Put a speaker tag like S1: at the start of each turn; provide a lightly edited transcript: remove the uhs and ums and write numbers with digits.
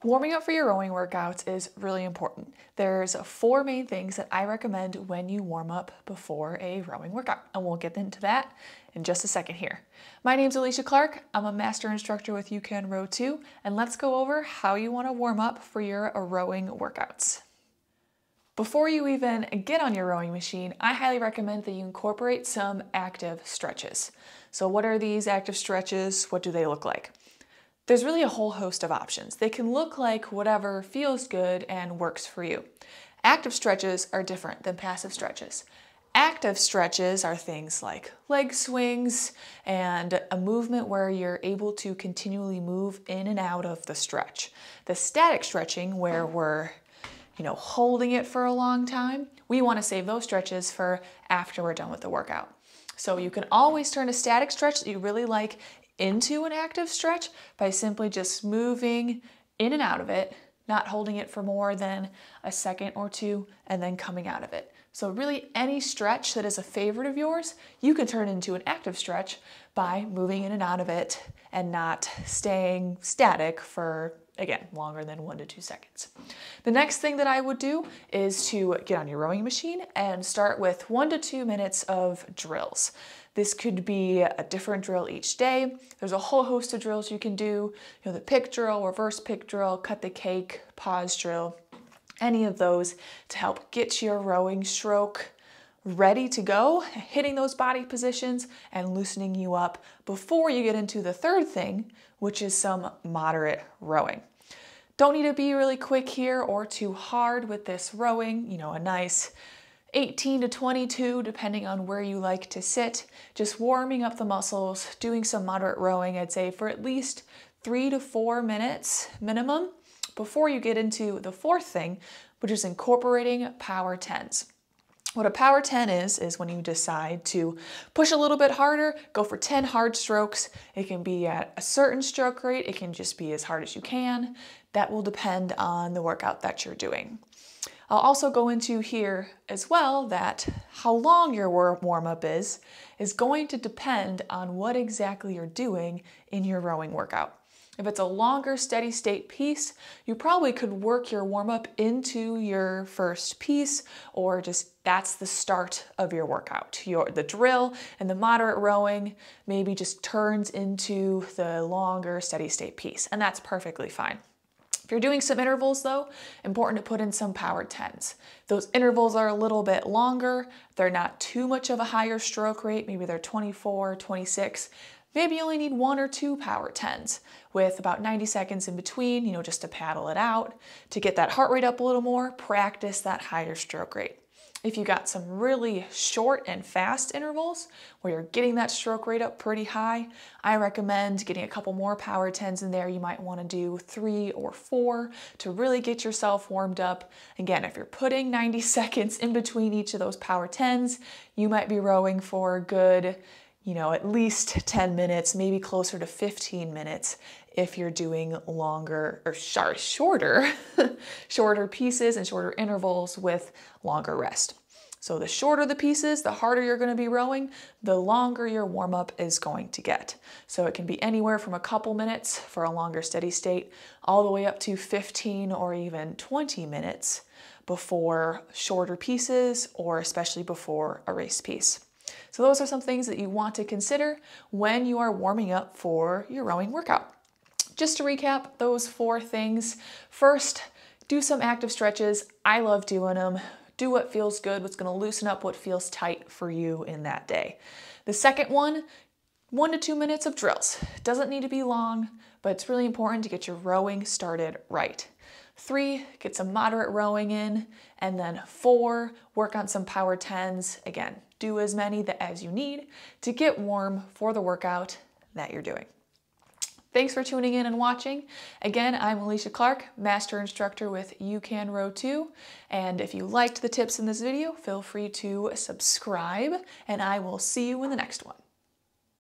S1: Warming up for your rowing workouts is really important. There's four main things that I recommend when you warm up before a rowing workout, and we'll get into that in just a second here. My name's Alicia Clark. I'm a master instructor with You Can Row Too, and let's go over how you want to warm up for your rowing workouts. Before you even get on your rowing machine, I highly recommend that you incorporate some active stretches. So what are these active stretches? What do they look like? There's really a whole host of options. They can look like whatever feels good and works for you. Active stretches are different than passive stretches. Active stretches are things like leg swings and a movement where you're able to continually move in and out of the stretch. The static stretching, where we're holding it for a long time, we want to save those stretches for after we're done with the workout. So you can always turn a static stretch that you really like into an active stretch by simply just moving in and out of it, not holding it for more than a second or two, and then coming out of it. So really any stretch that is a favorite of yours, you can turn into an active stretch by moving in and out of it and not staying static for, again, longer than 1 to 2 seconds. The next thing that I would do is to get on your rowing machine and start with 1 to 2 minutes of drills. This could be a different drill each day. There's a whole host of drills you can do. The pick drill, reverse pick drill, cut the cake, pause drill, any of those to help get your rowing stroke ready to go, hitting those body positions and loosening you up before you get into the third thing, which is some moderate rowing. Don't need to be really quick here or too hard with this rowing, a nice 18 to 22, depending on where you like to sit. Just warming up the muscles, doing some moderate rowing, I'd say for at least 3 to 4 minutes minimum before you get into the fourth thing, which is incorporating power 10s. What a power 10 is when you decide to push a little bit harder, go for 10 hard strokes. It can be at a certain stroke rate. It can just be as hard as you can. That will depend on the workout that you're doing. I'll also go into here as well that how long your warm-up is going to depend on what exactly you're doing in your rowing workout. If it's a longer steady state piece, you probably could work your warm-up into your first piece, or just that's the start of your workout. The drill and the moderate rowing maybe just turns into the longer steady state piece, and that's perfectly fine. If you're doing some intervals though, important to put in some power 10s. Those intervals are a little bit longer. They're not too much of a higher stroke rate. Maybe they're 24, 26. Maybe you only need 1 or 2 power 10s with about 90 seconds in between, just to paddle it out. To get that heart rate up a little more, practice that higher stroke rate. If you got some really short and fast intervals where you're getting that stroke rate up pretty high, I recommend getting a couple more power 10s in there. You might want to do 3 or 4 to really get yourself warmed up. Again, if you're putting 90 seconds in between each of those power 10s, you might be rowing for a good, at least 10 minutes, maybe closer to 15 minutes if you're doing longer or shorter pieces and shorter intervals with longer rest. So the shorter the pieces, the harder you're going to be rowing, the longer your warm-up is going to get. So it can be anywhere from a couple minutes for a longer steady state, all the way up to 15 or even 20 minutes before shorter pieces, or especially before a race piece. So those are some things that you want to consider when you are warming up for your rowing workout. Just to recap those 4 things. First, do some active stretches. I love doing them. Do what feels good, what's going to loosen up what feels tight for you in that day. The second one, 1 to 2 minutes of drills. Doesn't need to be long, but it's really important to get your rowing started right. 3, get some moderate rowing in, and then 4, work on some power 10s. Again, do as many as you need to get warm for the workout that you're doing. Thanks for tuning in and watching. Again, I'm Alicia Clark, Master Instructor with You Can Row Too. And if you liked the tips in this video, feel free to subscribe, and I will see you in the next one.